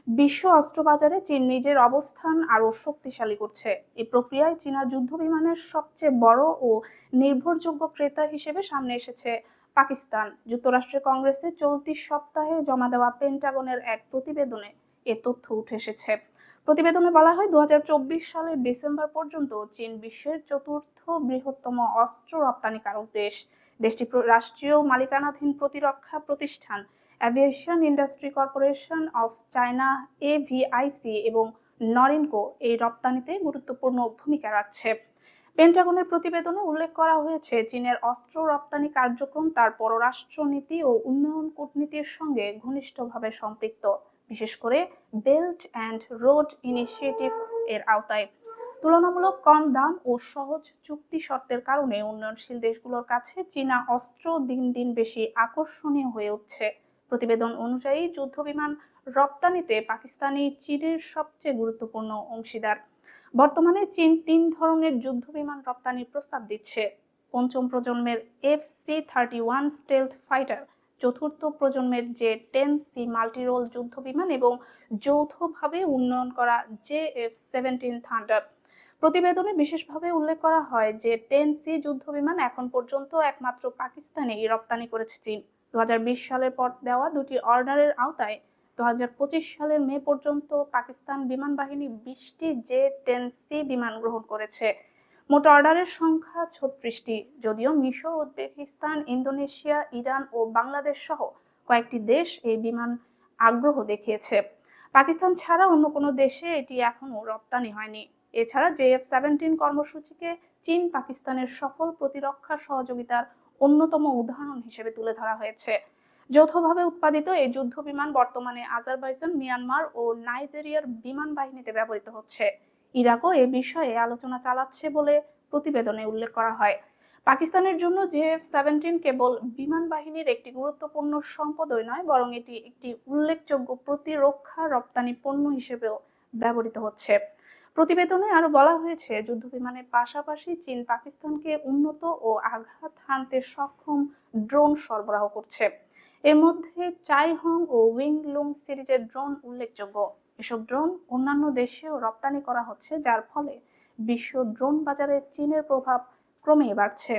বিশ্ব অস্ত্র বাজারে চীন নিজের অবস্থান আরও শক্তিশালী করছে। এই প্রক্রিয়ায় চীনা যুদ্ধ বিমানের সবচেয়ে বড় ও নির্ভরযোগ্য ক্রেতা হিসেবে সামনে এসেছে পাকিস্তান। যুক্তরাষ্ট্রের কংগ্রেসে চলতি সপ্তাহে জমা দেওয়া পেন্টাগনের এক প্রতিবেদনে এ তথ্য উঠে এসেছে। প্রতিবেদনে বলা হয়, 2024 সালের ডিসেম্বর পর্যন্ত চীন বিশ্বের চতুর্থ বৃহত্তম অস্ত্র রপ্তানিকারক দেশ। দেশটি রাষ্ট্রীয় মালিকানাধীন প্রতিরক্ষা প্রতিষ্ঠান aviation industry corporation of China AVIC এবং নরিনকো এই রপ্তানিতে গুরুত্বপূর্ণ ভূমিকা রাখছে। পেন্টাগনের প্রতিবেদনে উল্লেখ করা হয়েছে, চীনের অস্ত্র রপ্তানি কার্যক্রম তার পররাষ্ট্রনীতি ও উন্নয়ন কূটনীতির সঙ্গে ঘনিষ্ঠভাবে সম্পৃক্ত, বিশেষ করে বেল্ট অ্যান্ড রোড ইনিশিয়েটিভ এর আওতায়। তুলনামূলক কম দাম ও সহজ চুক্তি শর্তের কারণে উন্নয়নশীল দেশগুলোর কাছে চীনা অস্ত্র দিন দিন বেশি আকর্ষণীয় হয়ে উঠছে। প্রতিবেদন অনুযায়ী যুদ্ধবিমান রপ্তানিতে পাকিস্তানই চীনের সবচেয়ে গুরুত্বপূর্ণ অংশীদার। বর্তমানে চীন 3 ধরনের যুদ্ধবিমান রপ্তানির প্রস্তাব দিচ্ছে: পঞ্চম প্রজন্মের FC-31 স্টেলথ ফাইটার, চতুর্থ প্রজন্মের J-10C মাল্টিরোল যুদ্ধবিমান এবং যৌথভাবে উন্নয়ন করা JF-17 থান্ডার। প্রতিবেদনে বিশেষভাবে উল্লেখ করা হয় যে J-10C যুদ্ধবিমান এখন পর্যন্ত একমাত্র পাকিস্তানেই রপ্তানি করেছে চীন। 2020 সালের পর দেওয়া দুটি অর্ডারের আওতায় 2025 সালের মে পর্যন্ত পাকিস্তান বিমান বাহিনী 20টি J-10C বিমান গ্রহণ করেছে। মোট অর্ডারের সংখ্যা 36টি, যদিও মিশর, উজবেকিস্তান, ইন্দোনেশিয়া, ইরান ও বাংলাদেশ সহ কয়েকটি দেশ এই বিমান আগ্রহ দেখিয়েছে। পাকিস্তান ছাড়া অন্য কোনো দেশে এটি এখনো রপ্তানি হয়নি। এছাড়া JF-17 কর্মসূচিকে চীন পাকিস্তানের সফল প্রতিরক্ষা সহযোগিতার অন্যতম উদাহরণ হিসেবে তুলে ধরা হয়েছে। যৌথভাবে উৎপাদিত এই যুদ্ধ বিমান বর্তমানে আজারবাইজান, মিয়ানমার ও নাইজেরিয়ার বিমান বাহিনীতে ব্যবহৃত হচ্ছে। ইরাকও এ বিষয়ে আলোচনা চালাচ্ছে বলে প্রতিবেদনে উল্লেখ করা হয়। পাকিস্তানের জন্য JF-17 কেবল বিমান বাহিনীর একটি গুরুত্বপূর্ণ সম্পদই নয়, বরং এটি একটি উল্লেখযোগ্য প্রতিরক্ষা রপ্তানি পণ্য হিসেবেও ব্যবহৃত হচ্ছে। প্রতিবেদনে আরো বলা হয়েছে, যুদ্ধবিমানের পাশাপাশি চীন পাকিস্তানকে উন্নত ও আঘাত হানতে সক্ষম ড্রোন সরবরাহ করছে। এর মধ্যে চাইহং ও উইংলুং সিরিজের ড্রোন উল্লেখযোগ্য। এসব ড্রোন অন্যান্য দেশেও রপ্তানি করা হচ্ছে, যার ফলে বিশ্ব ড্রোন বাজারে চীনের প্রভাব ক্রমেই বাড়ছে।